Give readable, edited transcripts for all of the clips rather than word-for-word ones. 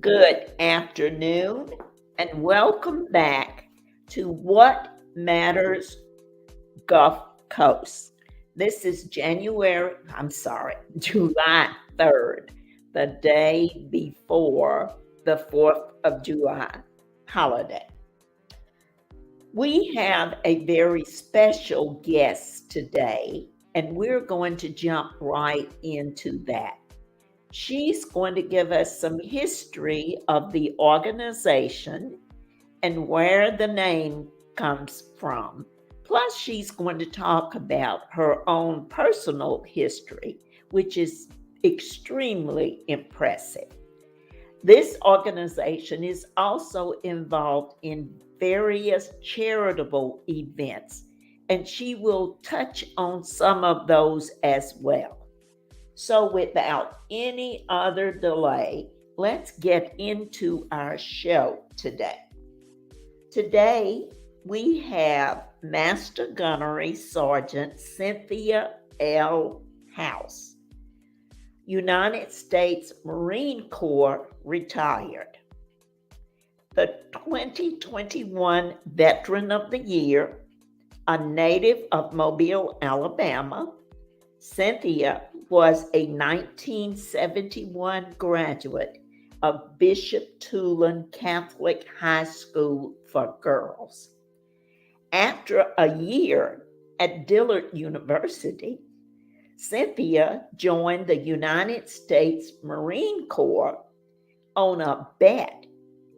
Good afternoon, and welcome back to What Matters Gulf Coast. This is July 3rd, the day before the 4th of July holiday. We have a very special guest today, and we're going to jump right into that. She's going to give us some history of the organization and where the name comes from. Plus, she's going to talk about her own personal history, which is extremely impressive. This organization is also involved in various charitable events, and she will touch on some of those as well. So, without any other delay, let's get into our show today. Today, we have Master Gunnery Sergeant Cynthia L. House, United States Marine Corps retired. The 2021 Veteran of the Year, a native of Mobile, Alabama, Cynthia was a 1971 graduate of Bishop Tulane Catholic High School for Girls. After a year at Dillard University, Cynthia joined the United States Marine Corps on a bet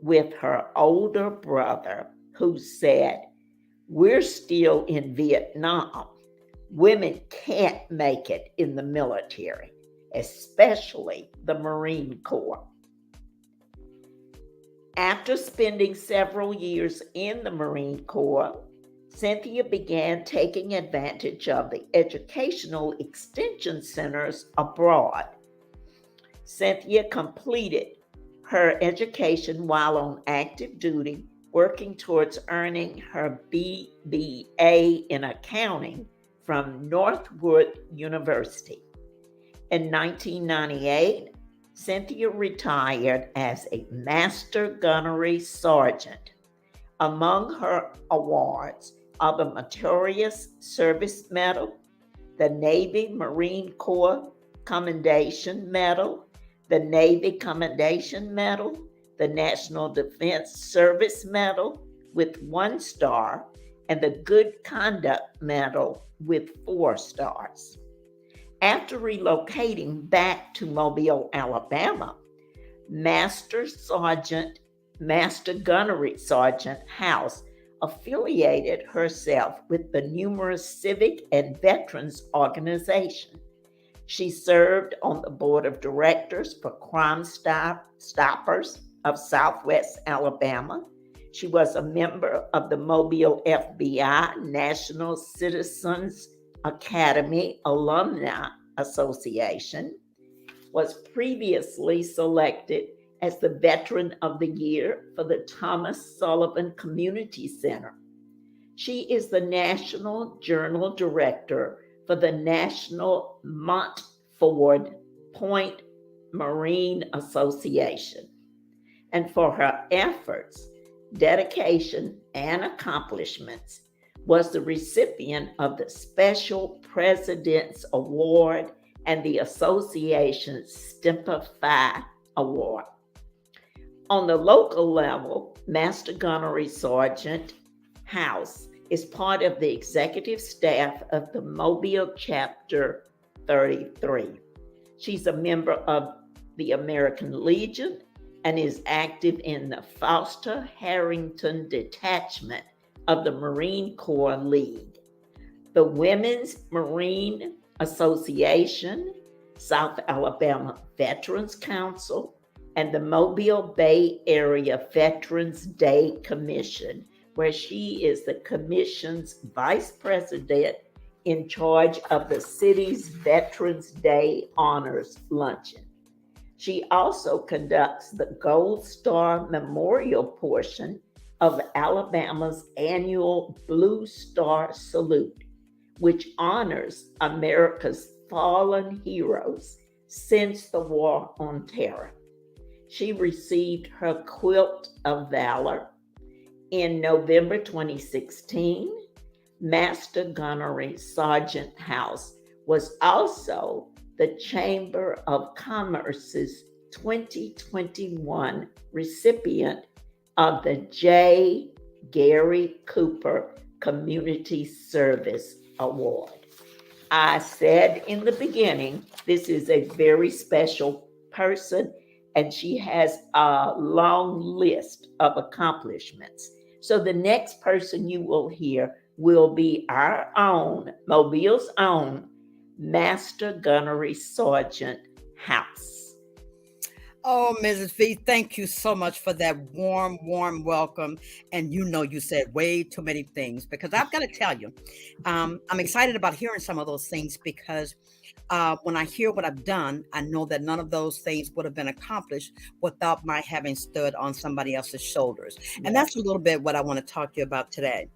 with her older brother, who said, "We're still in Vietnam. Women can't make it in the military, especially the Marine Corps." After spending several years in the Marine Corps, Cynthia began taking advantage of the educational extension centers abroad. Cynthia completed her education while on active duty, working towards earning her BBA in accounting from Northwood University. In 1998, Cynthia retired as a Master Gunnery Sergeant. Among her awards are the Meritorious Service Medal, the Navy Marine Corps Commendation Medal, the Navy Commendation Medal, the National Defense Service Medal with 1 star, and the Good Conduct Medal with 4 stars. After relocating back to Mobile, Alabama, Master Gunnery Sergeant House affiliated herself with the numerous civic and veterans organizations. She served on the board of directors for Crime Stoppers of Southwest Alabama. She was a member of the Mobile FBI National Citizens Academy Alumni Association, was previously selected as the Veteran of the Year for the Thomas Sullivan Community Center. She is the National Journal Director for the National Montford Point Marine Association. And for her efforts, dedication, and accomplishments, was the recipient of the Special President's Award and the association's Stemper Phi Award. On the local level, Master Gunnery Sergeant House is part of the executive staff of the Mobile Chapter 33. She's a member of the American Legion and is active in the Foster Harrington Detachment of the Marine Corps League, the Women's Marine Association, South Alabama Veterans Council, and the Mobile Bay Area Veterans Day Commission, where she is the commission's vice president in charge of the city's Veterans Day Honors Luncheon. She also conducts the Gold Star Memorial portion of Alabama's annual Blue Star Salute, which honors America's fallen heroes since the War on Terror. She received her Quilt of Valor. In November 2016, Master Gunnery Sergeant House was also the Chamber of Commerce's 2021 recipient of the J. Gary Cooper Community Service Award. I said in the beginning, this is a very special person, and she has a long list of accomplishments. So the next person you will hear will be our own, Mobile's own, Master Gunnery Sergeant House. Oh, Mrs. V, thank you so much for that warm welcome. And you said way too many things because I've got to tell you, I'm excited about hearing some of those things because when I hear what I've done, I know that none of those things would have been accomplished without my having stood on somebody else's shoulders. And that's a little bit what I want to talk to you about today.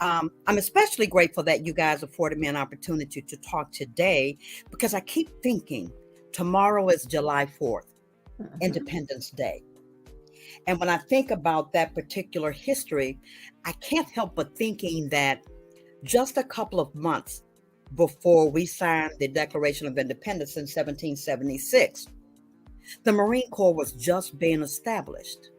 I'm especially grateful that you guys afforded me an opportunity to talk today because I keep thinking tomorrow is July 4th. Independence Day. And when I think about that particular history, I can't help but thinking that just a couple of months before we signed the Declaration of Independence in 1776, the Marine Corps was just being established.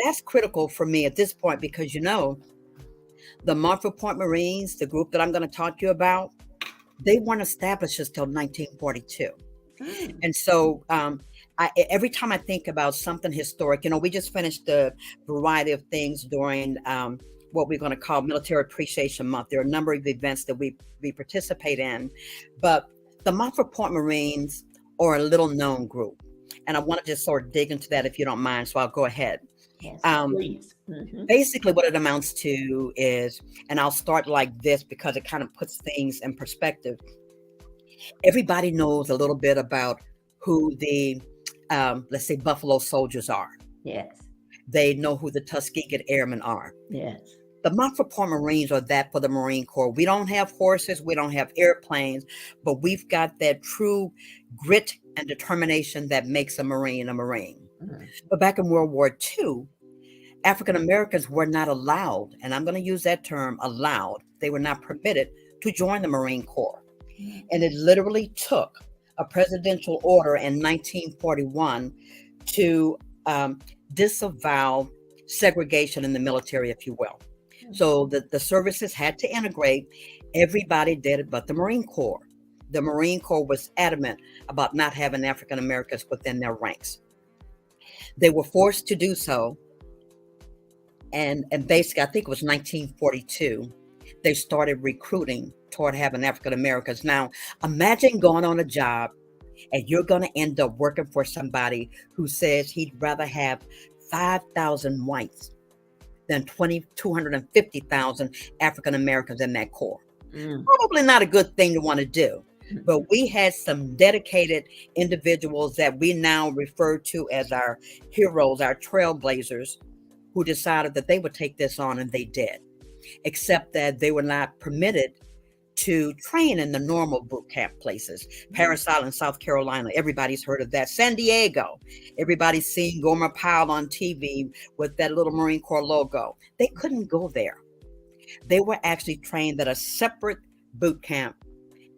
That's critical for me at this point because, the Montford Point Marines, the group that I'm going to talk to you about, they weren't established until 1942. And so every time I think about something historic, we just finished a variety of things during what we're going to call Military Appreciation Month. There are a number of events that we participate in, but the Montford Point Marines are a little known group. And I want to just sort of dig into that if you don't mind. So I'll go ahead. Yes, please. Basically what it amounts to is, and I'll start like this because it kind of puts things in perspective. Everybody knows a little bit about who the, let's say, Buffalo Soldiers are. Yes. They know who the Tuskegee Airmen are. Yes. The Montford Point Marines are that for the Marine Corps. We don't have horses, we don't have airplanes, but we've got that true grit and determination that makes a Marine a Marine. But back in World War II, African Americans were not allowed, and I'm going to use that term, allowed. They were not permitted to join the Marine Corps. And it literally took a presidential order in 1941 to disavow segregation in the military, if you will. So the services had to integrate. Everybody did it but the Marine Corps. The Marine Corps was adamant about not having African Americans within their ranks. They were forced to do so. And basically, I think it was 1942, they started recruiting toward having African Americans. Now, imagine going on a job and you're going to end up working for somebody who says he'd rather have 5,000 whites than 250,000 African Americans in that corps. Probably not a good thing to want to do. But we had some dedicated individuals that we now refer to as our heroes, our trailblazers, who decided that they would take this on, and they did, except that they were not permitted to train in the normal boot camp places. Parris Island, South Carolina, everybody's heard of that. San Diego, everybody's seen Gomer Pyle on TV with that little Marine Corps logo. They couldn't go there. They were actually trained at a separate boot camp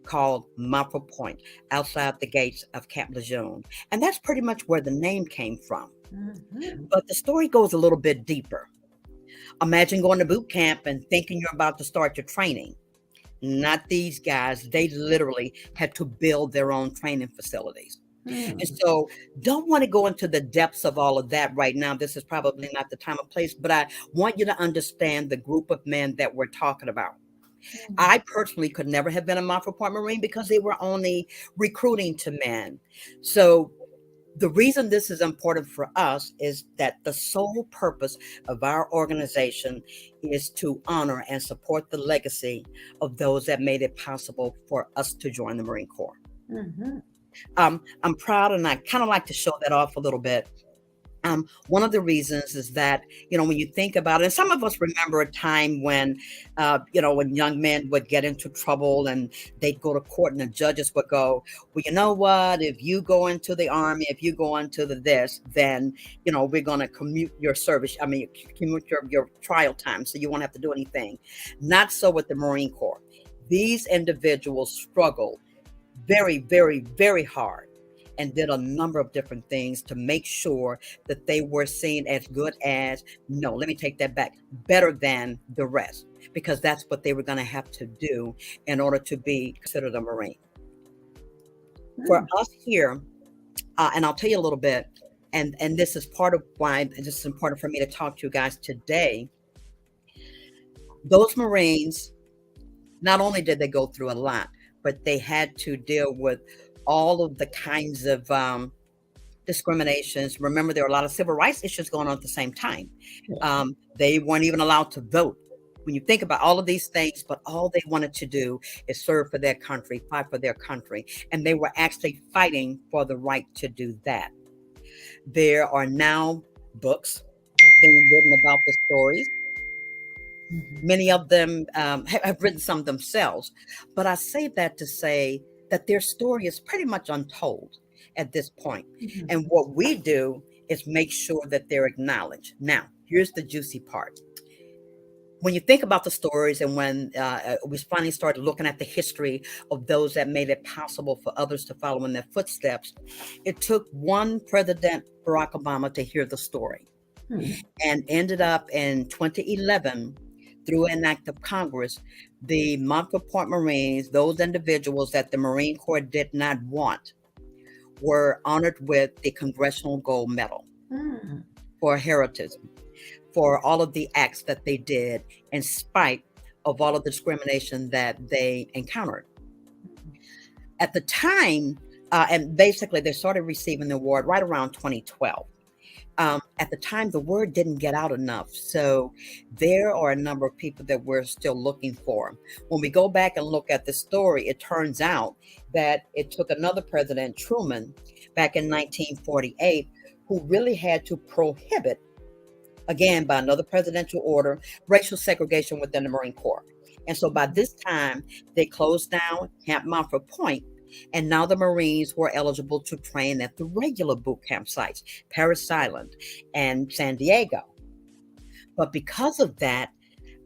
called Montford Point, outside the gates of Camp Lejeune. And that's pretty much where the name came from. But the story goes a little bit deeper. Imagine going to boot camp and thinking you're about to start your training. Not these guys. They literally had to build their own training facilities. And so don't want to go into the depths of all of that right now. This is probably not the time or place, but I want you to understand the group of men that we're talking about. I personally could never have been a Montford Point Marine because they were only recruiting to men. So the reason this is important for us is that the sole purpose of our organization is to honor and support the legacy of those that made it possible for us to join the Marine Corps. I'm proud, and I kind of like to show that off a little bit. One of the reasons is that, when you think about it, and some of us remember a time when, when young men would get into trouble and they'd go to court and the judges would go, well, you know what, if you go into the Army, if you go into this, then, we're going to commute your service. I mean, commute your trial time, so you won't have to do anything. Not so with the Marine Corps. These individuals struggled very, very, very hard and did a number of different things to make sure that they were seen as good as, no, let me take that back, better than the rest, because that's what they were going to have to do in order to be considered a Marine. For us here, and I'll tell you a little bit, and this is part of why this is important for me to talk to you guys today. Those Marines, not only did they go through a lot, but they had to deal with all of the kinds of discriminations. Remember, there were a lot of civil rights issues going on at the same time. They weren't even allowed to vote. When you think about all of these things, but all they wanted to do is serve for their country, fight for their country. And they were actually fighting for the right to do that. There are now books being written about the stories. Many of them have written some themselves. But I say that to say that their story is pretty much untold at this point. And what we do is make sure that they're acknowledged. Now, here's the juicy part. When you think about the stories, and when we finally started looking at the history of those that made it possible for others to follow in their footsteps, it took one President, Barack Obama, to hear the story. And ended up in 2011, through an act of Congress, the Montford Marines, those individuals that the Marine Corps did not want, were honored with the Congressional Gold Medal for heroism, for all of the acts that they did in spite of all of the discrimination that they encountered. At the time, and basically they started receiving the award right around 2012. At the time, the word didn't get out enough. So there are a number of people that we're still looking for. When we go back and look at the story, it turns out that it took another president, Truman, back in 1948, who really had to prohibit, again, by another presidential order, racial segregation within the Marine Corps. And so by this time, they closed down Camp Montford Point. And now the Marines were eligible to train at the regular boot camp sites, Parris Island and San Diego. But because of that,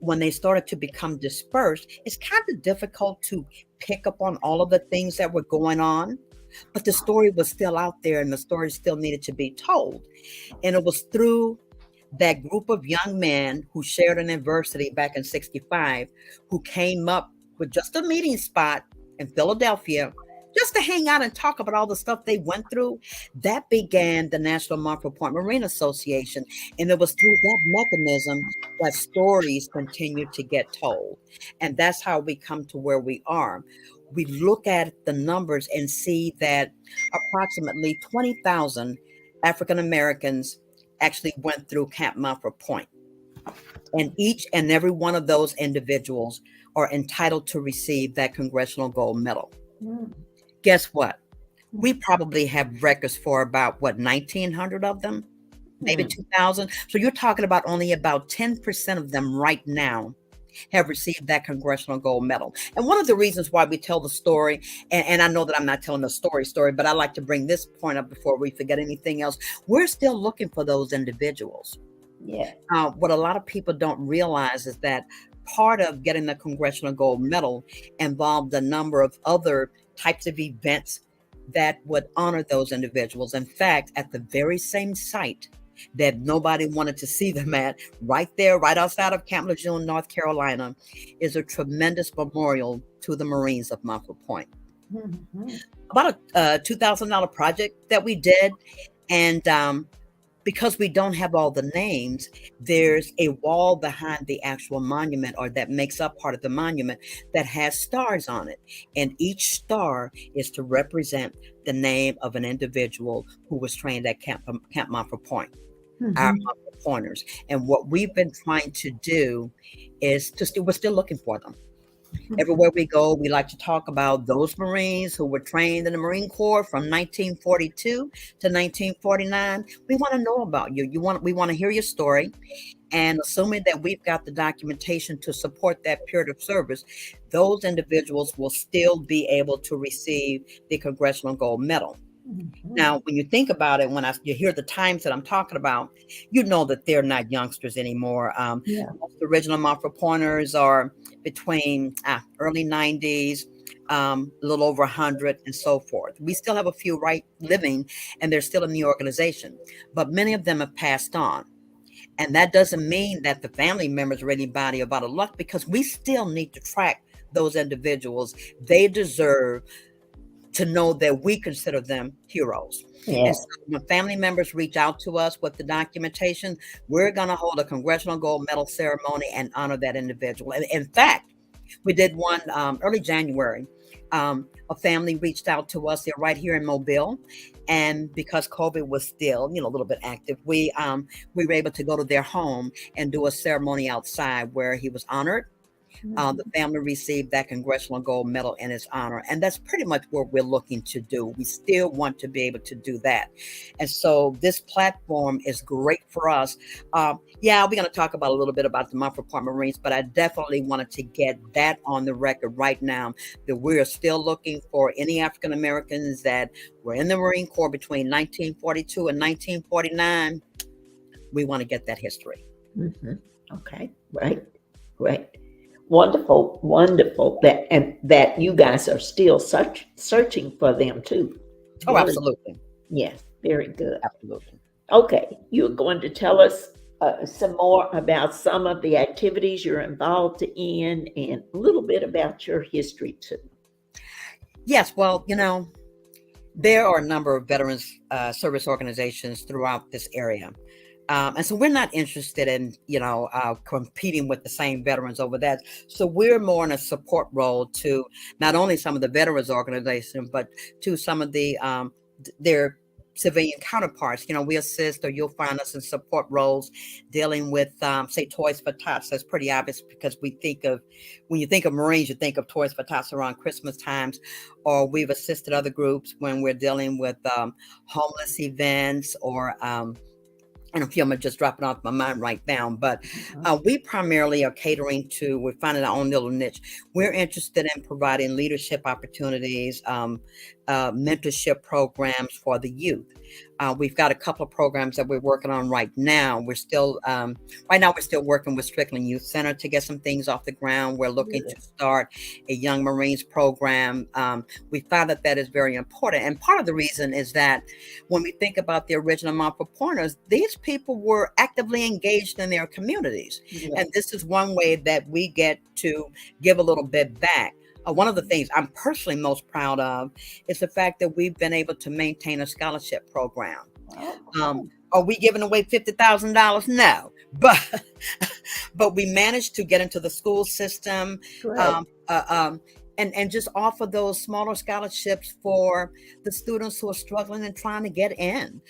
when they started to become dispersed, it's kind of difficult to pick up on all of the things that were going on. But the story was still out there, and the story still needed to be told. And it was through that group of young men who shared an adversity back in '65, who came up with just a meeting spot in Philadelphia, just to hang out and talk about all the stuff they went through, that began the National Montford Marine Association. And it was through that mechanism that stories continued to get told. And that's how we come to where we are. We look at the numbers and see that approximately 20,000 African Americans actually went through Camp Montford Point. And each and every one of those individuals are entitled to receive that Congressional Gold Medal. Guess what? We probably have records for about, 1,900 of them, maybe 2,000. So you're talking about only about 10% of them right now have received that Congressional Gold Medal. And one of the reasons why we tell the story, and I know that I'm not telling the story, but I like to bring this point up before we forget anything else. We're still looking for those individuals. Yeah. What a lot of people don't realize is that part of getting the Congressional Gold Medal involved a number of other types of events that would honor those individuals. In fact, at the very same site that nobody wanted to see them at, right there, right outside of Camp Lejeune, North Carolina, is a tremendous memorial to the Marines of Montford Point. About a $2,000 project that we did. And because we don't have all the names, there's a wall behind the actual monument, or that makes up part of the monument, that has stars on it. And each star is to represent the name of an individual who was trained at Camp Montford Point, our Montford Pointers. And what we've been trying to do is we're still looking for them. Everywhere we go, we like to talk about those Marines who were trained in the Marine Corps from 1942 to 1949. We want to know about you. We want to hear your story. And assuming that we've got the documentation to support that period of service, those individuals will still be able to receive the Congressional Gold Medal. Now, when you think about it, you hear the times that I'm talking about, you know that they're not youngsters anymore. Yeah. Most of the original Montford pointers are between early 90s, a little over 100, and so forth. We still have a few living, and they're still in the organization, but many of them have passed on. And that doesn't mean that the family members or anybody are out of luck, because we still need to track those individuals. They deserve to know that we consider them heroes. Yeah. And so when family members reach out to us with the documentation, we're going to hold a Congressional Gold Medal ceremony and honor that individual. And in fact, we did one early January. A family reached out to us. They're right here in Mobile. And because COVID was still, a little bit active, we were able to go to their home and do a ceremony outside where he was honored. The family received that Congressional Gold Medal in his honor. And that's pretty much what we're looking to do. We still want to be able to do that. And so this platform is great for us. We're going to talk about a little bit about the Montford Point Marines, but I definitely wanted to get that on the record right now, that we're still looking for any African Americans that were in the Marine Corps between 1942 and 1949. We want to get that history. Okay, right. Wonderful that you guys are still searching for them too. Oh, absolutely. Yes, very good. Absolutely. Okay, you're going to tell us some more about some of the activities you're involved in and a little bit about your history too. Yes, well, there are a number of veterans service organizations throughout this area. And so we're not interested in, competing with the same veterans over that. So we're more in a support role to not only some of the veterans organizations, but to some of their civilian counterparts. We assist, or you'll find us in support roles dealing with, say, Toys for Tots. That's pretty obvious because when you think of Marines, you think of Toys for Tots around Christmas times, or we've assisted other groups when we're dealing with homeless events or and a few of them are just dropping off my mind right now, but we primarily are catering to, we're finding our own little niche. We're interested in providing leadership opportunities, mentorship programs for the youth. We've got a couple of programs that we're working on right now. We're still working with Strickland Youth Center to get some things off the ground. We're looking to start a Young Marines program. We found that is very important. And part of the reason is that when we think about the original Montford Pointers, these people were actively engaged in their communities. And this is one way that we get to give a little bit back. One of the things I'm personally most proud of is the fact that we've been able to maintain a scholarship program. Are we giving away $50,000? No, but we managed to get into the school system and just offer those smaller scholarships for the students who are struggling and trying to get in.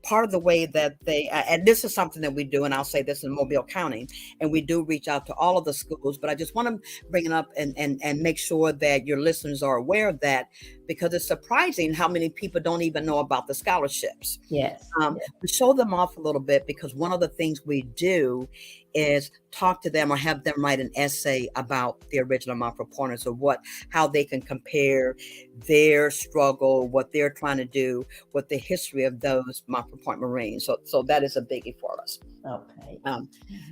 Part of the way that and this is something that we do, and I'll say this in Mobile County, and we do reach out to all of the schools, but I just want to bring it up and make sure that your listeners are aware of that, because it's surprising how many people don't even know about the scholarships. Yes. We show them off a little bit, because one of the things we do is talk to them or have them write an essay about the original Montford Pointers, or how they can compare their struggle, what they're trying to do with the history of those Montford Point Marines. So that is a biggie for us. Okay.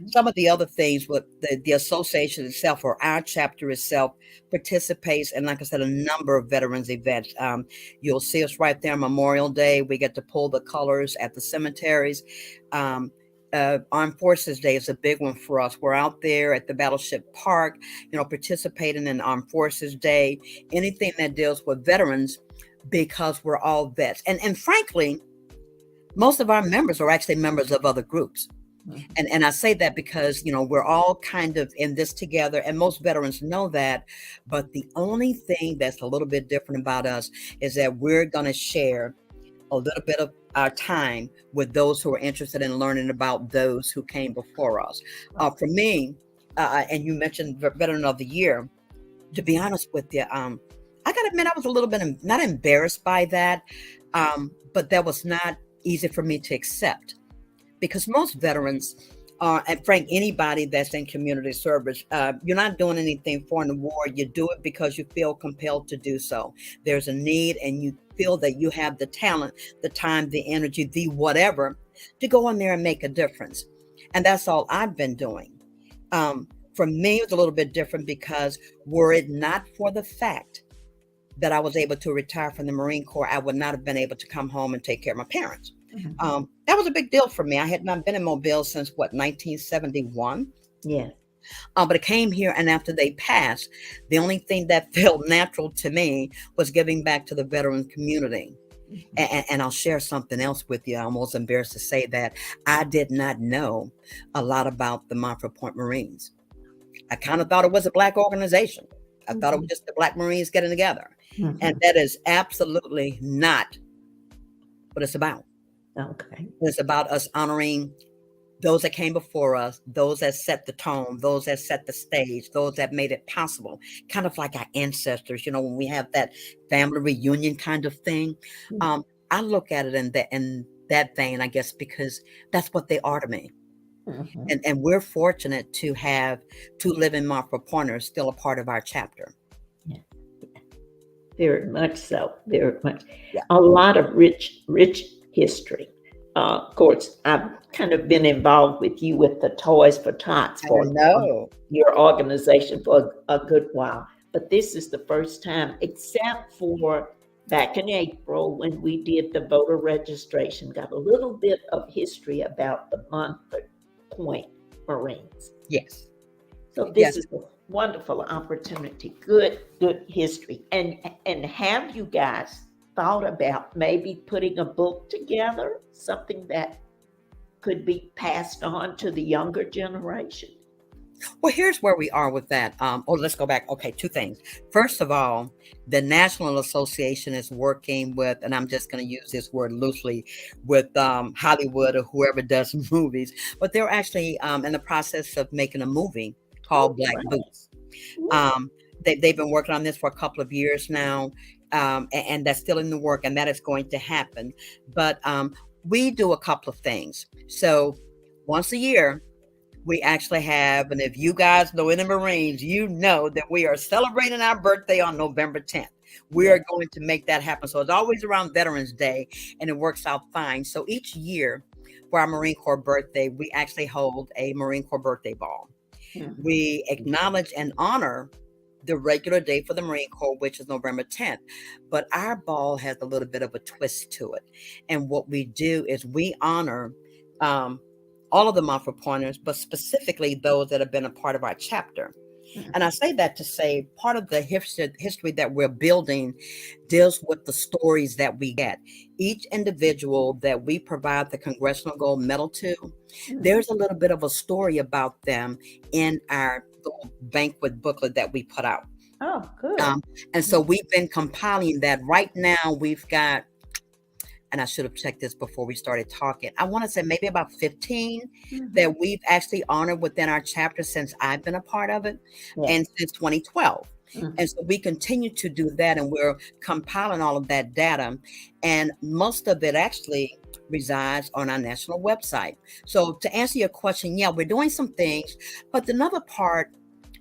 Some of the other things with the association itself, or our chapter itself, participates in, like I said, a number of veterans events. You'll see us right there on Memorial Day. We get to pull the colors at the cemeteries. Armed Forces Day is a big one for us. We're out there at the Battleship Park, participating in Armed Forces Day, anything that deals with veterans, because we're all vets. And frankly, most of our members are actually members of other groups. And I say that because, we're all kind of in this together, and most veterans know that. But the only thing that's a little bit different about us is that we're going to share a little bit of our time with those who are interested in learning about those who came before us. For me, and you mentioned Veteran of the Year. To be honest with you, I got to admit I was a little bit not embarrassed by that, but that was not easy for me to accept, because most veterans, and Frank, anybody that's in community service, you're not doing anything for the war. You do it because you feel compelled to do so. There's a need, and you feel that you have the talent, the time, the energy, the whatever, to go in there and make a difference. And that's all I've been doing. For me, it was a little bit different, because were it not for the fact that I was able to retire from the Marine Corps, I would not have been able to come home and take care of my parents. That was a big deal for me. I had not been in Mobile since 1971. Yeah. But I came here, and after they passed, the only thing that felt natural to me was giving back to the veteran community. And I'll share something else with you. I'm almost embarrassed to say that I did not know a lot about the Montford Point Marines. I kind of thought it was a Black organization. I thought it was just the Black Marines getting together. And that is absolutely not what it's about. Okay. It's about us honoring those that came before us, those that set the tone, those that set the stage, those that made it possible, kind of like our ancestors, when we have that family reunion kind of thing. I look at it in that vein, I guess, because that's what they are to me. And we're fortunate to have two living Montford Pointers still a part of our chapter. Yeah. Very much so. Very much. Yeah. A lot of rich history. Of course, I've kind of been involved with you with the Toys for Tots for your organization for a good while. But this is the first time, except for back in April when we did the voter registration, got a little bit of history about the Montford Point Marines. Yes. So this is a wonderful opportunity. Good history. And have you guys thought about maybe putting a book together, something that could be passed on to the younger generation? Well, here's where we are with that. Let's go back. Okay, two things. First of all, the National Association is working with, and I'm just going to use this word loosely, with Hollywood or whoever does movies, but they're actually in the process of making a movie called Black Boots. They've been working on this for a couple of years now, and that's still in the work, and that is going to happen. But we do a couple of things. So once a year, we actually have, and if you guys know any Marines, you know that we are celebrating our birthday on November 10th. We are going to make that happen. So it's always around Veterans Day, and it works out fine. So each year for our Marine Corps birthday, we actually hold a Marine Corps birthday ball. We acknowledge and honor the regular day for the Marine Corps, which is November 10th. But our ball has a little bit of a twist to it. And what we do is we honor all of the Montford Pointers, but specifically those that have been a part of our chapter. And I say that to say part of the history that we're building deals with the stories that we get. Each individual that we provide the Congressional Gold Medal to, there's a little bit of a story about them in our little banquet booklet that we put out. Oh, good. And so we've been compiling that. Right now we've got, and I should have checked this before we started talking, I want to say maybe about 15 that we've actually honored within our chapter since I've been a part of it, and since 2012. And so we continue to do that, and we're compiling all of that data. And most of it actually resides on our national website. So to answer your question, yeah, we're doing some things, but another part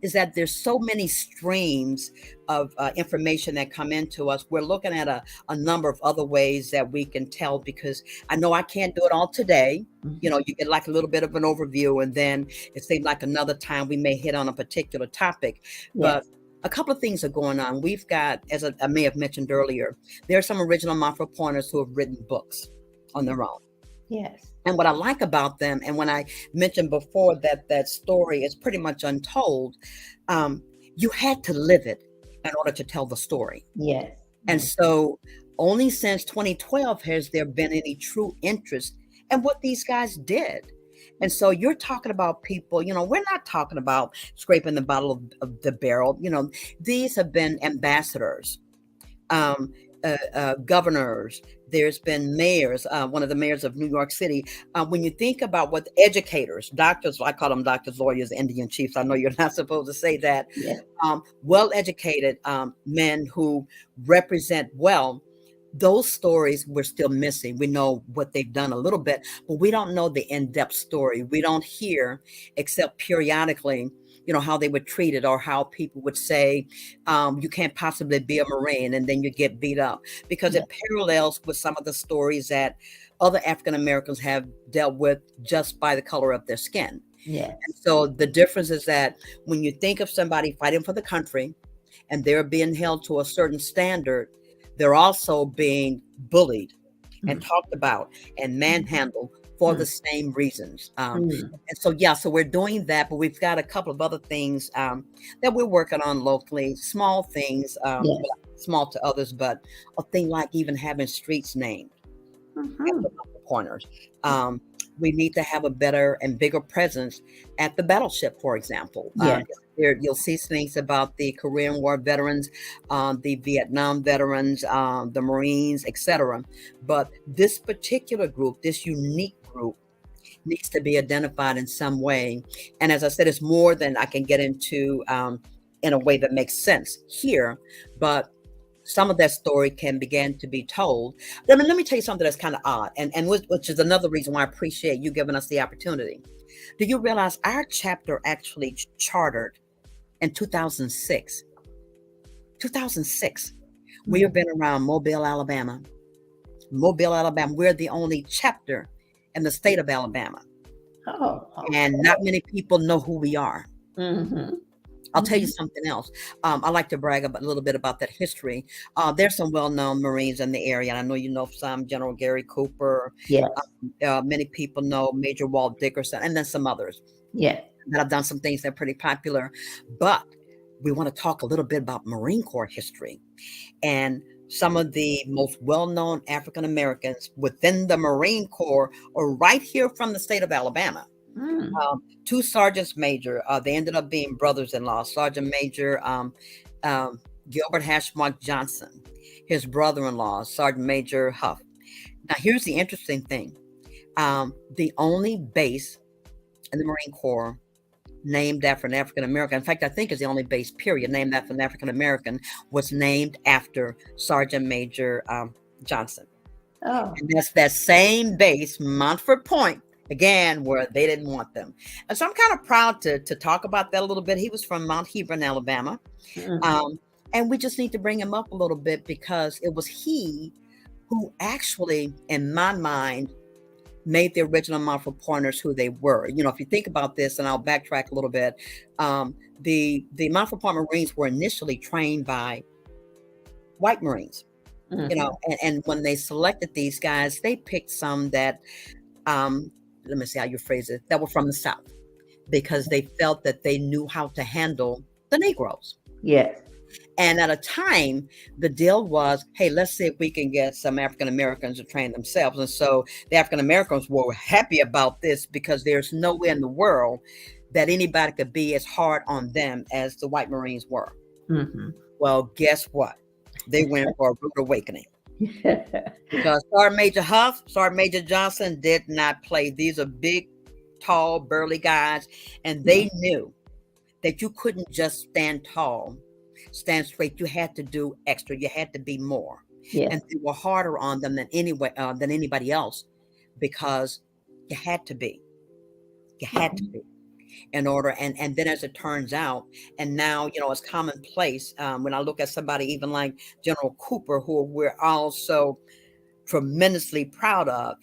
is that there's so many streams of information that come into us. We're looking at a number of other ways that we can tell, because I know I can't do it all today. You get like a little bit of an overview, and then it seems like another time we may hit on a particular topic. But a couple of things are going on. We've got, as I may have mentioned earlier, there are some original Montford Pointers who have written books on their own. Yes. And what I like about them, and when I mentioned before that story is pretty much untold, you had to live it in order to tell the story. Yes. And so only since 2012 has there been any true interest in what these guys did. And so you're talking about people, we're not talking about scraping the bottom of the barrel. These have been ambassadors. governors. There's been mayors. One of the mayors of New York City. When you think about what educators, doctors, I call them doctors, lawyers, Indian chiefs. I know you're not supposed to say that. Yeah. Well-educated men who represent well. Those stories we're still missing. We know what they've done a little bit, but we don't know the in-depth story. We don't hear, except periodically, how they were treated, or how people would say, you can't possibly be a Marine, and then you get beat up, because Yeah. it parallels with some of the stories that other African Americans have dealt with just by the color of their skin. Yeah. And so the difference is that when you think of somebody fighting for the country and they're being held to a certain standard, they're also being bullied and talked about and manhandled for the same reasons. And so, so we're doing that, but we've got a couple of other things that we're working on locally, small things, Yes. small to others, but a thing like even having streets named at the corners. We need to have a better and bigger presence at the battleship, for example. Yes. You'll see things about the Korean War veterans, the Vietnam veterans, the Marines, etc. But this particular group, this unique group, needs to be identified in some way. And as I said, it's more than I can get into in a way that makes sense here. But some of that story can begin to be told. Let me tell you something that's kind of odd, and which is another reason why I appreciate you giving us the opportunity. Do you realize our chapter actually chartered in 2006? 2006. We have been around Mobile, Alabama. We're the only chapter in the state of Alabama. Oh. And not many people know who we are. I'll tell you something else. I like to brag a little bit about that history. There's some well-known Marines in the area, and I know you know some, General Gary Cooper. Yes. Many people know Major Walt Dickerson, and then some others. Yes. That have done some things that are pretty popular. But we want to talk a little bit about Marine Corps history. And some of the most well-known African Americans within the Marine Corps are right here from the state of Alabama. Two sergeants major, they ended up being brothers-in-law. Sergeant Major Gilbert Hashmark Johnson, his brother-in-law, Sergeant Major Huff. Now, here's the interesting thing. The only base in the Marine Corps named after an African American, in fact, I think is the only base, period, named after an African American, was named after Sergeant Major Johnson. Oh. And that's that same base, Montford Point, again, where they didn't want them. And so I'm kind of proud to talk about that a little bit. He was from Mount Hebron, Alabama. And we just need to bring him up a little bit, because it was he who actually, in my mind, made the original Montford Pointers who they were. If you think about this, and I'll backtrack a little bit, the Montford Point Marines were initially trained by white Marines. And when they selected these guys, they picked some that, let me see how you phrase it, that were from the South, because they felt that they knew how to handle the Negroes. Yes. And at a time, the deal was, hey, let's see if we can get some African Americans to train themselves. And so the African Americans were happy about this, because there's no way in the world that anybody could be as hard on them as the white Marines were. Well, guess what? They went for a rude awakening. Because Sergeant Major Huff, Sergeant Major Johnson did not play. These are big, tall, burly guys, and they knew that you couldn't just stand tall, stand straight. You had to do extra. You had to be more. And they were harder on them than anybody else, because you had to be. You had to be. In order, and then as it turns out, and now, it's commonplace, when I look at somebody even like General Cooper, who we're also tremendously proud of,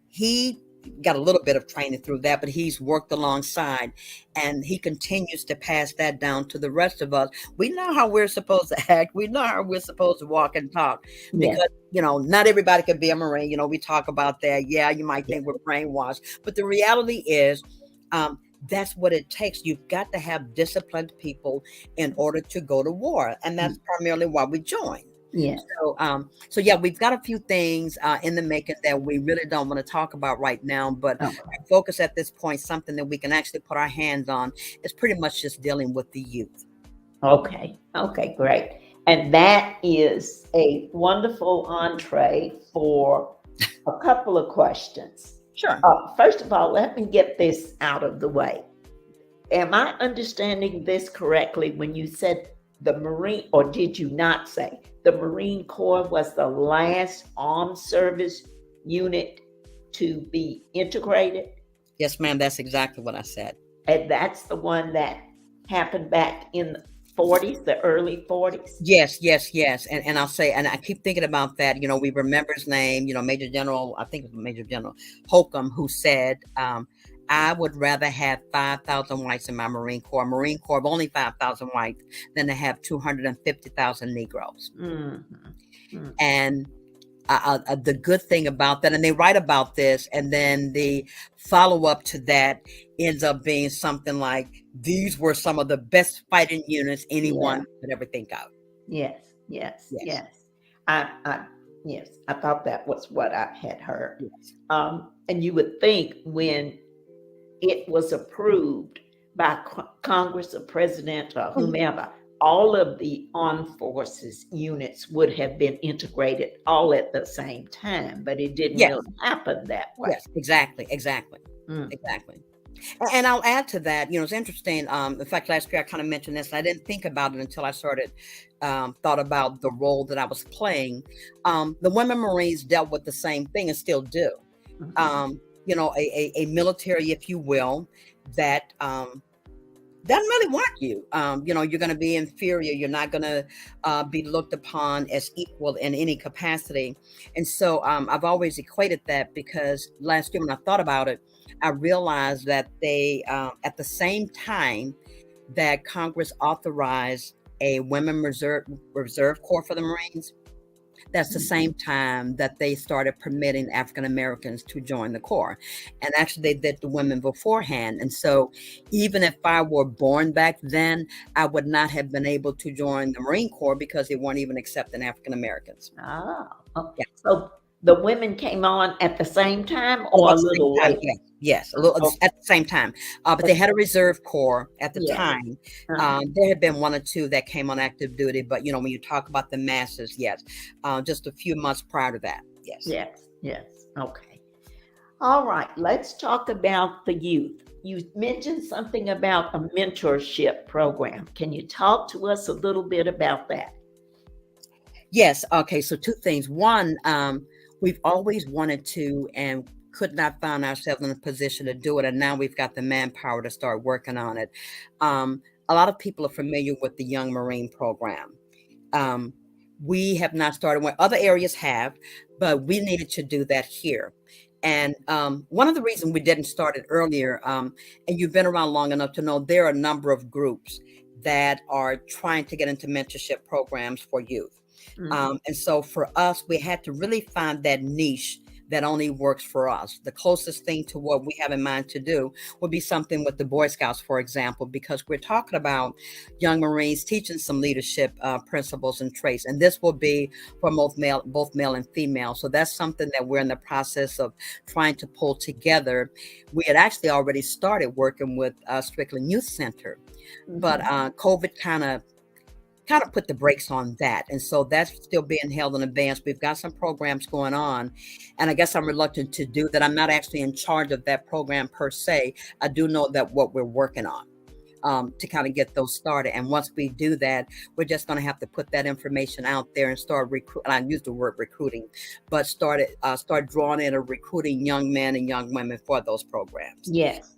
he got a little bit of training through that, but he's worked alongside, and he continues to pass that down to the rest of us. We know how we're supposed to act. We know how we're supposed to walk and talk, because, not everybody can be a Marine. We talk about that. Yeah, you might think we're brainwashed, but the reality is, that's what it takes. You've got to have disciplined people in order to go to war. And that's primarily why we joined. So yeah, we've got a few things in the making that we really don't want to talk about right now, but our focus at this point, something that we can actually put our hands on, is pretty much just dealing with the youth. Okay, great. And that is a wonderful entree for a couple of questions. Sure. First of all, let me get this out of the way. Am I understanding this correctly when you said the Marine, or did you not say the Marine Corps was the last armed service unit to be integrated? Yes, ma'am. That's exactly what I said. And that's the one that happened back in the 40s, the early 40s? Yes, yes, yes. And I'll say, and I keep thinking about that. We remember his name, Major General, I think it was Major General Holcomb, who said, I would rather have 5,000 whites in my Marine Corps, of only 5,000 whites, than to have 250,000 Negroes. Mm-hmm. And the good thing about that, and they write about this, and then the follow-up to that ends up being something like, these were some of the best fighting units anyone could ever think of. Yes. I yes, I thought that was what I had heard. Yes. And you would think when it was approved by Congress or President or whomever, all of the armed forces units would have been integrated all at the same time, but it didn't really happen that way. Yes, exactly. Exactly. And I'll add to that, it's interesting. In fact, last year I kind of mentioned this. I didn't think about it until I started, thought about the role that I was playing. The women Marines dealt with the same thing and still do. A military, if you will, that doesn't really want you. You're going to be inferior. You're not going to be looked upon as equal in any capacity. And so I've always equated that, because last year when I thought about it, I realized that they, at the same time that Congress authorized a women reserve corps for the Marines, that's the same time that they started permitting African Americans to join the Corps. And actually they did the women beforehand. And so even if I were born back then, I would not have been able to join the Marine Corps because they weren't even accepting African Americans. Oh, okay. So the women came on at the same time or a little later? Yes, a little at the same time. But they had a reserve corps at the time. There had been one or two that came on active duty, but when you talk about the masses, yes, just a few months prior to that. Yes. Okay. All right. Let's talk about the youth. You mentioned something about a mentorship program. Can you talk to us a little bit about that? Yes. Okay. So two things. One, we've always wanted to and could not find ourselves in a position to do it. And now we've got the manpower to start working on it. A lot of people are familiar with the Young Marine program. We have not started where other areas have, but we needed to do that here. And one of the reasons we didn't start it earlier, and you've been around long enough to know there are a number of groups that are trying to get into mentorship programs for youth. And so for us, we had to really find that niche that only works for us. The closest thing to what we have in mind to do would be something with the Boy Scouts, for example, because we're talking about young Marines teaching some leadership principles and traits. And this will be for both male and female. So that's something that we're in the process of trying to pull together. We had actually already started working with Strickland Youth Center, but COVID kind of put the brakes on that. And so that's still being held in advance. We've got some programs going on, and I guess I'm reluctant to do that. I'm not actually in charge of that program per se. I do know that what we're working on to kind of get those started. And once we do that, we're just going to have to put that information out there and start recruiting. I use the word recruiting, but start drawing in or recruiting young men and young women for those programs. Yes.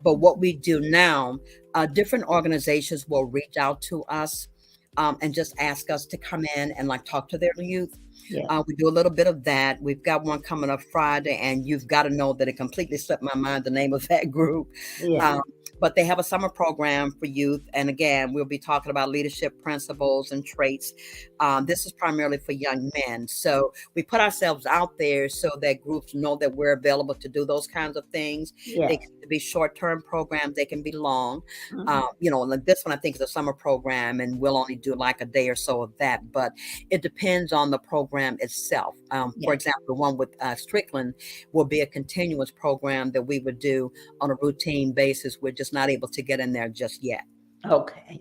But what we do now, different organizations will reach out to us and just ask us to come in and talk to their youth. We do a little bit of that. We've got one coming up Friday, and you've got to know that it completely slipped my mind, the name of that group. But they have a summer program for youth. And again, we'll be talking about leadership principles and traits. This is primarily for young men. So we put ourselves out there so that groups know that we're available to do those kinds of things. They can be short-term programs. They can be long. Like this one, I think is a summer program, and we'll only do a day or so of that. But it depends on the program itself. For example, the one with Strickland will be a continuous program that we would do on a routine basis. We're just not able to get in there just yet. Okay,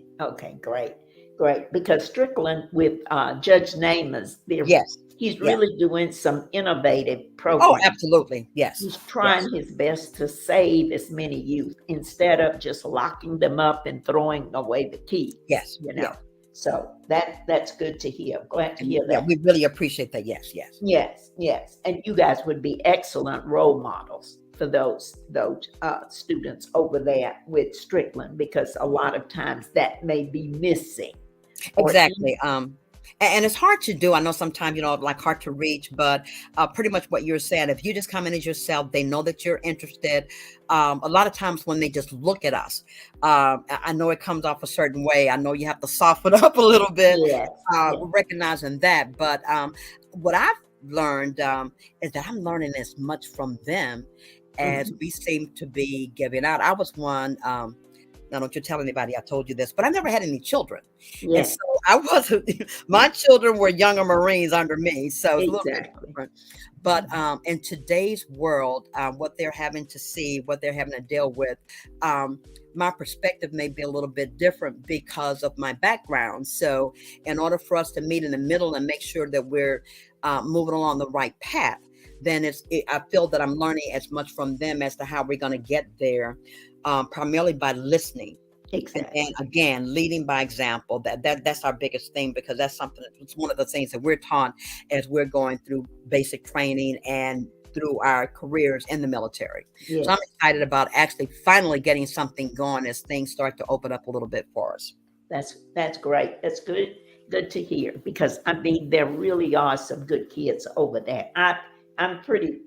great. Great, because Strickland with Judge Namath, Yes. he's Yeah. really doing some innovative Oh, programs. absolutely. Yes. He's Yes. trying his best to save as many youth instead of just locking them up and throwing away the key, Yes. you know. Yes. So that's good to hear. Glad to And hear yeah, that. we really appreciate that. Yes. Yes. Yes, yes. And you guys would be excellent role models for those students over there with Strickland, because a lot of times that may be missing. Or Exactly. And it's hard to do. I know sometimes, like hard to reach, but pretty much what you're saying, if you just come in as yourself, they know that you're interested. A lot of times when they just look at us, I know it comes off a certain way. I know you have to soften up a little bit, yes, yes. recognizing that. But what I've learned is that I'm learning as much from them as Mhm. we seem to be giving out. I was one. Now, don't you tell anybody I told you this, but I never had any children. And Yes, so I wasn't, my children were younger Marines under me. So it's a little bit exactly. different. But in today's world, what they're having to see, what they're having to deal with, my perspective may be a little bit different because of my background. So in order for us to meet in the middle and make sure that we're moving along the right path, then I feel that I'm learning as much from them as to how we're going to get there, primarily by listening. And Exactly. then again, leading by example. That's our biggest thing, because that's something. It's one of the things that we're taught as we're going through basic training and through our careers in the military. So I'm Yes. excited about actually finally getting something going as things start to open up a little bit for us. That's great. That's good to hear, because I mean there really are some good kids over there. I'm pretty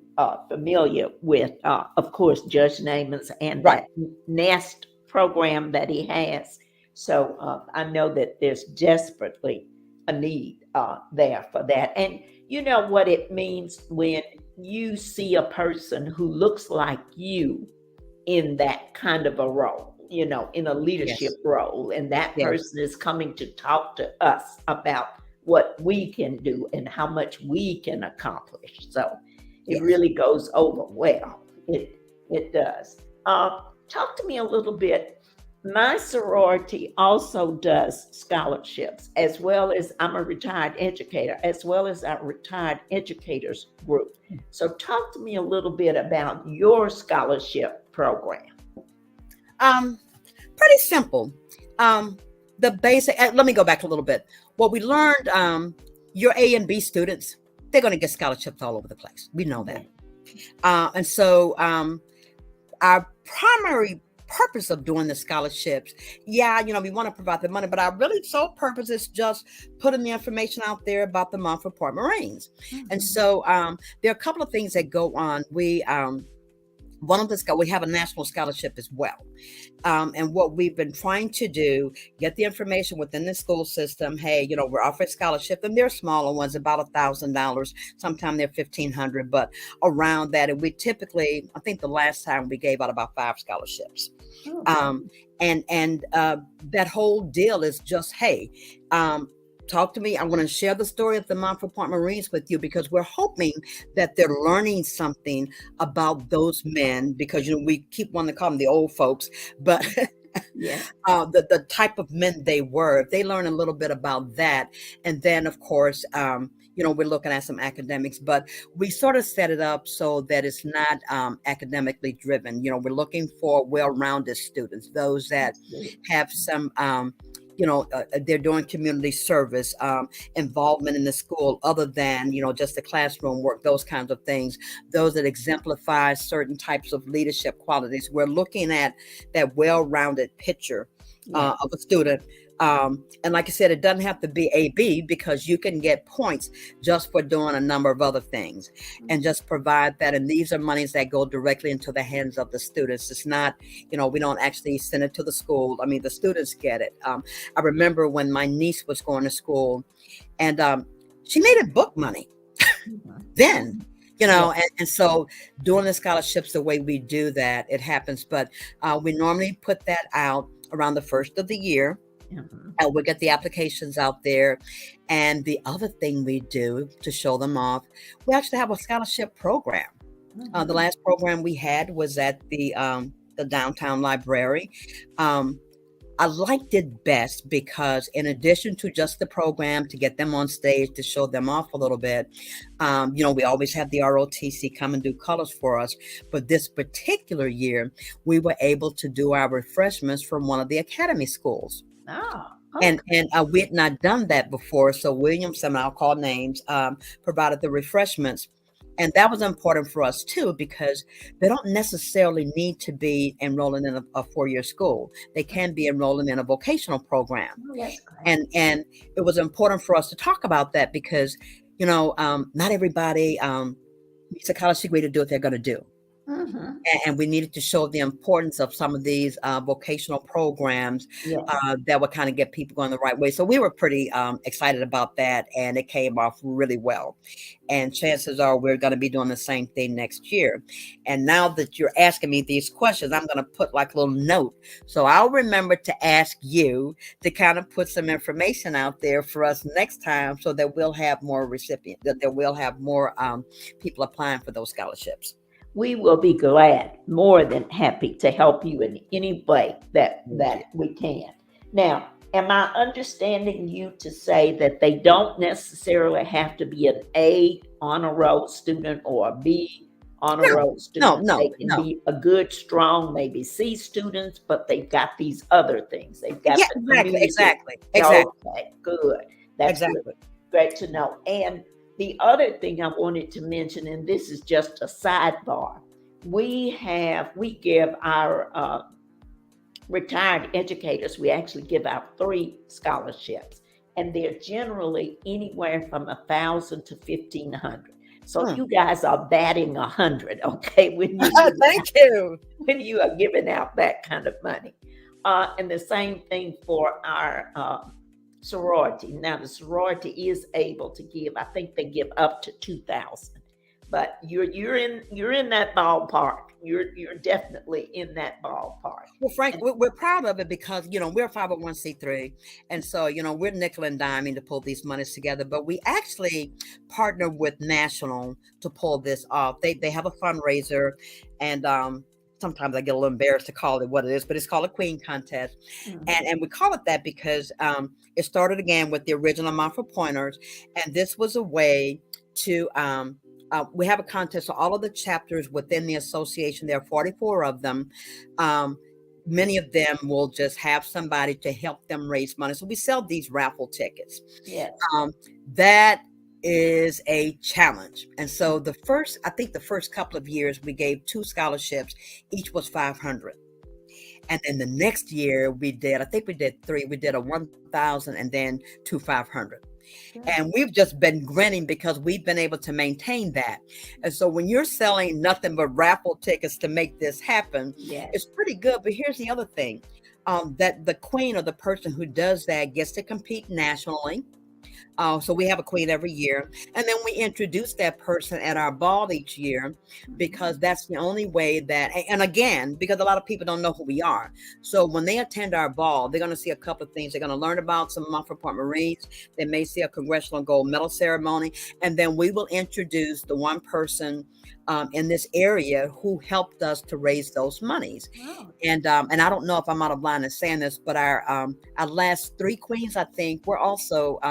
familiar with, of course, Judge Namath and Right. that Nest program that he has. So I know that there's desperately a need there for that. And you know what it means when you see a person who looks like you in that kind of a role, in a leadership Yes. role. And that Yes. person is coming to talk to us about what we can do and how much we can accomplish. So it Yes. really goes over well. It does. Talk to me a little bit. My sorority also does scholarships, as well as I'm a retired educator, as well as our retired educators group. So talk to me a little bit about your scholarship program. Um, Pretty simple. Um, the basic. Let me go back a little bit. What we learned, your A and B students, they're going to get scholarships all over the place. We know that. And so our primary purpose of doing the scholarships, we want to provide the money, but our really sole purpose is just putting the information out there about the Montford Port Marines. And so there are a couple of things that go on. We have a national scholarship as well. And what we've been trying to do, get the information within the school system. Hey, we're offering scholarship, and they're smaller ones, about $1,000. Sometimes they're $1,500, but around that. And we typically, I think the last time we gave out about 5 scholarships. And that whole deal is just, hey, talk to me. I want to share the story of the Montford Point Marines with you, because we're hoping that they're learning something about those men, because we keep wanting to call them the old folks, but Yeah. The type of men they were, if they learn a little bit about that. And then of course, we're looking at some academics, but we sort of set it up so that it's not academically driven. We're looking for well-rounded students, those that have some they're doing community service, involvement in the school, other than, just the classroom work, those kinds of things, those that exemplify certain types of leadership qualities. We're looking at that well-rounded picture of a student. And like I said, it doesn't have to be AB, because you can get points just for doing a number of other things, and just provide that. And these are monies that go directly into the hands of the students. It's not, we don't actually send it to the school. I mean, the students get it. I remember when my niece was going to school, and she needed book money then. And so doing the scholarships the way we do that, it happens. But we normally put that out around the first of the year. We'll get the applications out there. And the other thing we do to show them off, we actually have a scholarship program. The last program we had was at the downtown library. I liked it best because in addition to just the program to get them on stage to show them off a little bit, we always have the ROTC come and do colors for us. But this particular year, we were able to do our refreshments from one of the academy schools. Oh, And okay. we had not done that before. So Williamson, I'll call names, provided the refreshments. And that was important for us too, because they don't necessarily need to be enrolling in a 4-year school. They can be enrolling in a vocational program. Oh, that's great. And it was important for us to talk about that because, not everybody needs a college degree to do what they're going to do. Mm-hmm. And we needed to show the importance of some of these vocational programs Yes. that would kind of get people going the right way. So we were pretty excited about that, and it came off really well. And chances are we're going to be doing the same thing next year. And now that you're asking me these questions, I'm going to put like a little note. So I'll remember to ask you to kind of put some information out there for us next time so that we'll have more recipients, that we'll have more people applying for those scholarships. We will be glad, more than happy to help you in any way that we can. Now, am I understanding you to say that they don't necessarily have to be an A honor roll student or a B honor roll student? They can be a good, strong, maybe C students, but they've got these other things. They've got exactly. Okay, good. That's exactly. Good. Great to know. And the other thing I wanted to mention, and this is just a sidebar, we give our retired educators, we actually give out 3 scholarships, and they're generally anywhere from 1,000 to 1,500. So you guys are batting 100, okay? Thank you. When you are giving out that kind of money, and the same thing for our sorority. Now the sorority is able to give, I think they give up to 2,000, but you're in that ballpark. You're definitely in that ballpark. Well, Frank, we're proud of it because we're a 501c3, and so we're nickel and diming to pull these monies together. But we actually partner with National to pull this off. They have a fundraiser, and sometimes I get a little embarrassed to call it what it is, but it's called a Queen Contest. Mm-hmm. And we call it that because it started again with the original Montford Pointers. And this was a way to, we have a contest. So all of the chapters within the association, there are 44 of them. Many of them will just have somebody to help them raise money. So we sell these raffle tickets. Yes. That is a challenge. And so the first couple of years we gave 2 scholarships, each was $500. And then the next year we did 3. We did a 1,000 and then 2 500. And we've just been grinning because we've been able to maintain that. And so when you're selling nothing but raffle tickets to make this happen, it's pretty good. But here's the other thing, that the queen or the person who does that gets to compete nationally. So we have a queen every year, and then we introduce that person at our ball each year, because that's the only way that, and again, because a lot of people don't know who we are. So when they attend our ball, they're going to see a couple of things. They're going to learn about some Montford Point Marines. They may see a Congressional Gold Medal ceremony, and then we will introduce the one person in this area who helped us to raise those monies. Wow. And I don't know if I'm out of line in saying this, but our last 3 queens, I think, were also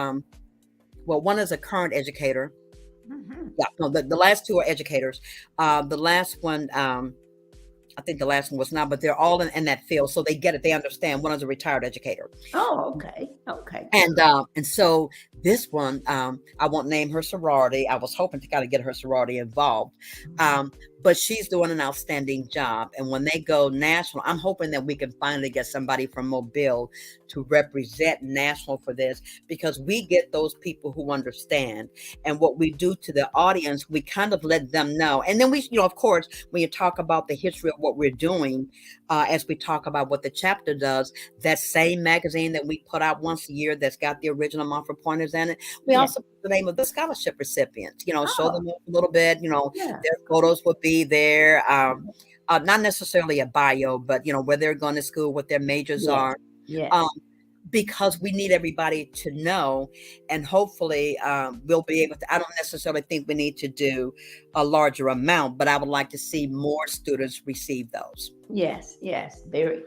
one is a current educator. Mm-hmm. Yeah, no, the last 2 are educators. The last one, I think the last one was not, but they're all in that field, so they get it. They understand. One is a retired educator. Oh, okay. And so this one, I won't name her sorority. I was hoping to kind of get her sorority involved, but she's doing an outstanding job. And when they go national, I'm hoping that we can finally get somebody from Mobile to represent national for this, because we get those people who understand. And what we do to the audience, we kind of let them know. And then we, of course, when you talk about the history of what we're doing, as we talk about what the chapter does, that same magazine that we put out once a year that's got the original Montford Pointers in it, we also put the name of the scholarship recipients, show them a little bit, their photos would be there, not necessarily a bio, but where they're going to school, what their majors are. Because we need everybody to know, and hopefully we'll be able to. I don't necessarily think we need to do a larger amount, but I would like to see more students receive those. Yes, very,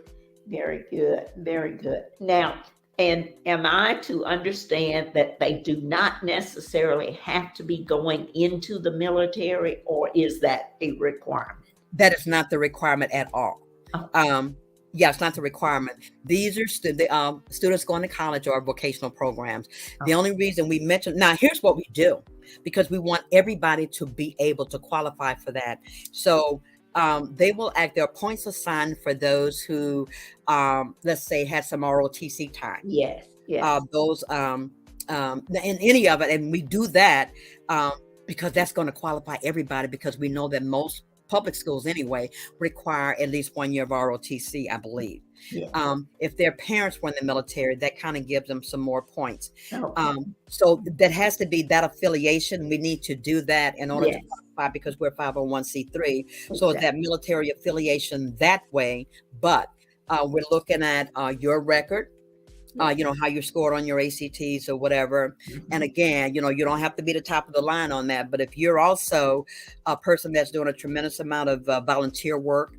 Very good. Very good. Now, and am I to understand that they do not necessarily have to be going into the military, or is that a requirement? That is not the requirement at all. Oh, Yeah, it's not the requirement. These are students going to college or vocational programs. The oh, only reason we mention now, here's what we do, because we want everybody to be able to qualify for that. So they will act. There are points assigned for those who, let's say, had some ROTC time. yes, yes, Those in any of it, and we do that um, because that's going to qualify everybody, because we know that most public schools anyway require at least 1 year of ROTC, I believe. yes. If their parents were in the military, that kind of gives them some more points. Okay. So that has to be that affiliation. We need to do that in order to Yes, qualify, because we're 501c3. So it's exactly. that military affiliation that way. But we're looking at your record, how you scored on your ACTs or whatever. And Mhm. again, you don't have to be the top of the line on that. But if you're also a person that's doing a tremendous amount of volunteer work,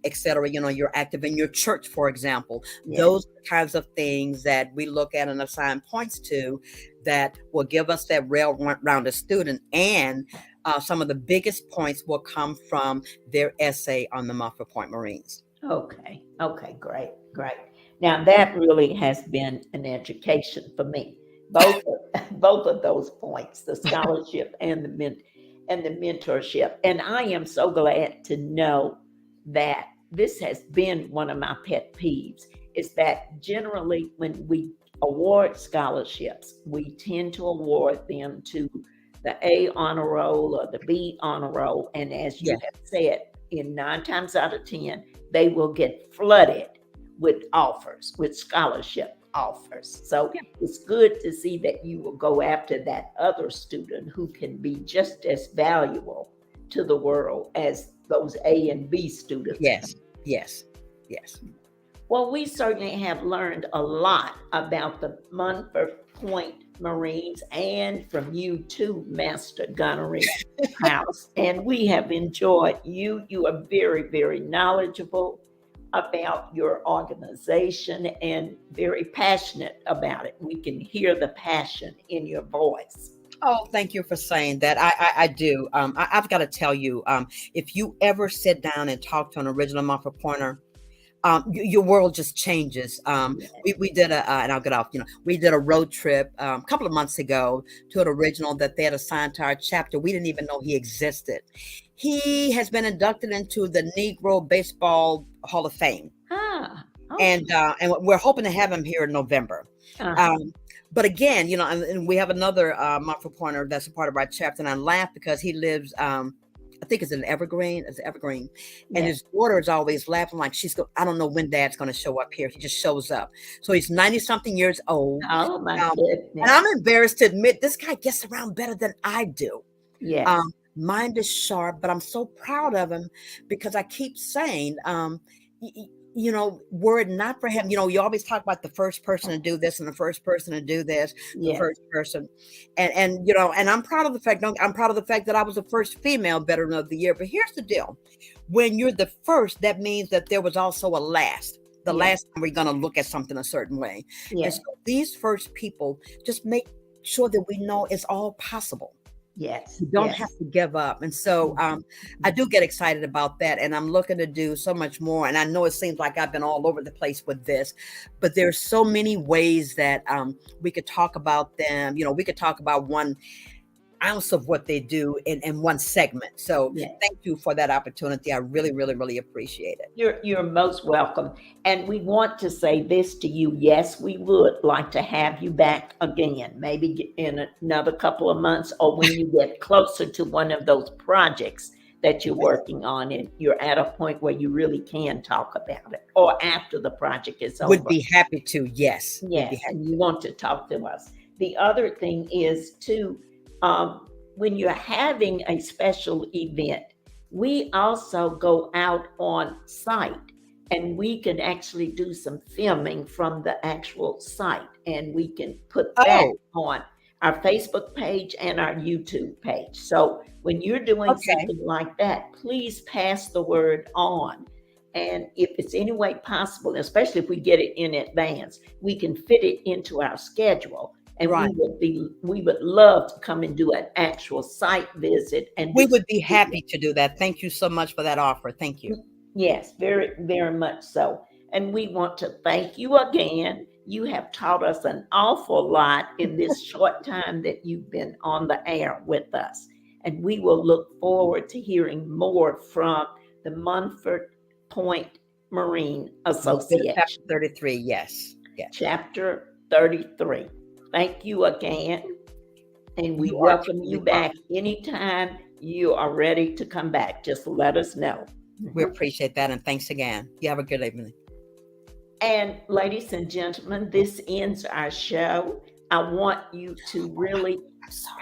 et cetera, you're active in your church, for example, Yes. those kinds of things that we look at and assign points to, that will give us that well-rounded student. And some of the biggest points will come from their essay on the Montford Point Marines. Okay. Okay. Great. Great. Now that really has been an education for me. Both both of those points, the scholarship and the mentorship. And I am so glad to know that this has been one of my pet peeves. Is that generally when we award scholarships, we tend to award them to the A honor roll or the B honor roll. And as you Yeah. have said, in 9 times out of 10, they will get flooded with offers, with scholarship offers. So it's good to see that you will go after that other student who can be just as valuable to the world as those A and B students. Yes. Yes. Yes. Well, we certainly have learned a lot about the Montford Point Marines and from you too, Master Gunnery House. And we have enjoyed you. You are very, very knowledgeable about your organization and very passionate about it. We can hear the passion in your voice. Oh, thank you for saying that. I do. I've got to tell you, if you ever sit down and talk to an original Montford Pointer, your world just changes. Yes, We did and I'll get off. We did a road trip a couple of months ago to an original that they had assigned to our chapter. We didn't even know he existed. He has been inducted into the Negro Baseball Hall of Fame, Ah, and okay. we're hoping to have him here in November. Uh-huh. Um, but again, and we have another Montford Pointer that's a part of our chapter, and I laugh because he lives. I think it's an Evergreen. It's Evergreen, and Yes. his daughter is always laughing like I don't know when Dad's going to show up here. He just shows up. So he's 90 something years old, Oh my um, and goodness. I'm embarrassed to admit this guy gets around better than I do. Yes. Mind is sharp, but I'm so proud of him because I keep saying, y- y- were it not for him, you always talk about the first person to do this and the first person to do this, the Yes. first person, and I'm proud of the fact. I'm proud of the fact that I was the first female veteran of the year. But here's the deal: when you're the first, that means that there was also a last. The Yes. last time we're going to look at something a certain way, and Yes. so these first people just make sure that we know it's all possible. Yes. You don't have Yes. to give up. And so I do get excited about that. And I'm looking to do so much more. And I know it seems like I've been all over the place with this, but there's so many ways that we could talk about them. We could talk about one ounce of what they do in one segment. So Yes. thank you for that opportunity. I really, really, really appreciate it. You're most welcome. And we want to say this to you. Yes, we would like to have you back again, maybe in another couple of months, or when you get closer to one of those projects that you're Yes. working on and you're at a point where you really can talk about it, or after the project is Would over. be happy to. Yes. Would be Yes, happy. and you want to talk to us. The other thing is too, when you're having a special event, we also go out on site and we can actually do some filming from the actual site, and we can put that Oh, on our Facebook page and our YouTube page. So when you're doing okay. something like that, please pass the word on And if it's any way possible, especially if we get it in advance, we can fit it into our schedule. And Right. we would love to come and do an actual site visit and We do would be some happy to do that. Thank you so much for that offer. Thank you. Yes, very, very much so. And we want to thank you again. You have taught us an awful lot in this short time that you've been on the air with us. And we will look forward to hearing more from the Montford Point Marine Association. Chapter 33, yes. Chapter 33. Thank you again. And we welcome you back anytime you are ready to come back. Just let us know. We appreciate that, and thanks again. You have a good evening. And ladies and gentlemen, this ends our show. I want you to really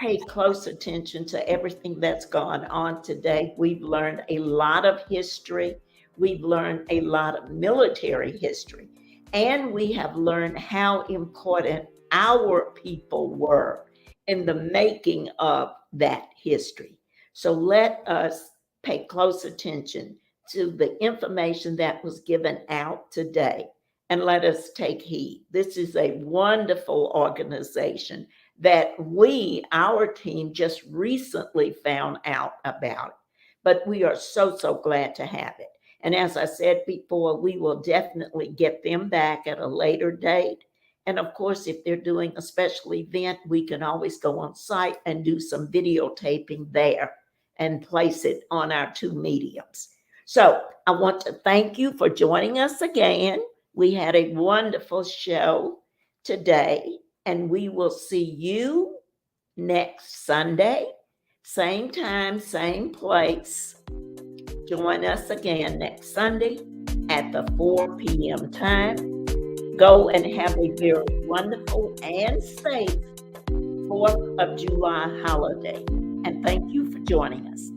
pay close attention to everything that's gone on today. We've learned a lot of history. We've learned a lot of military history. And we have learned how important our people were in the making of that history. So let us pay close attention to the information that was given out today, and let us take heed. This is a wonderful organization that our team just recently found out about, but we are so glad to have it. And as I said before, we will definitely get them back at a later date. And of course, if they're doing a special event, we can always go on site and do some videotaping there and place it on our two mediums. So I want to thank you for joining us again. We had a wonderful show today, and we will see you next Sunday, same time, same place. Join us again next Sunday at the 4 p.m. time. Go and have a very wonderful and safe 4th of July holiday. And thank you for joining us.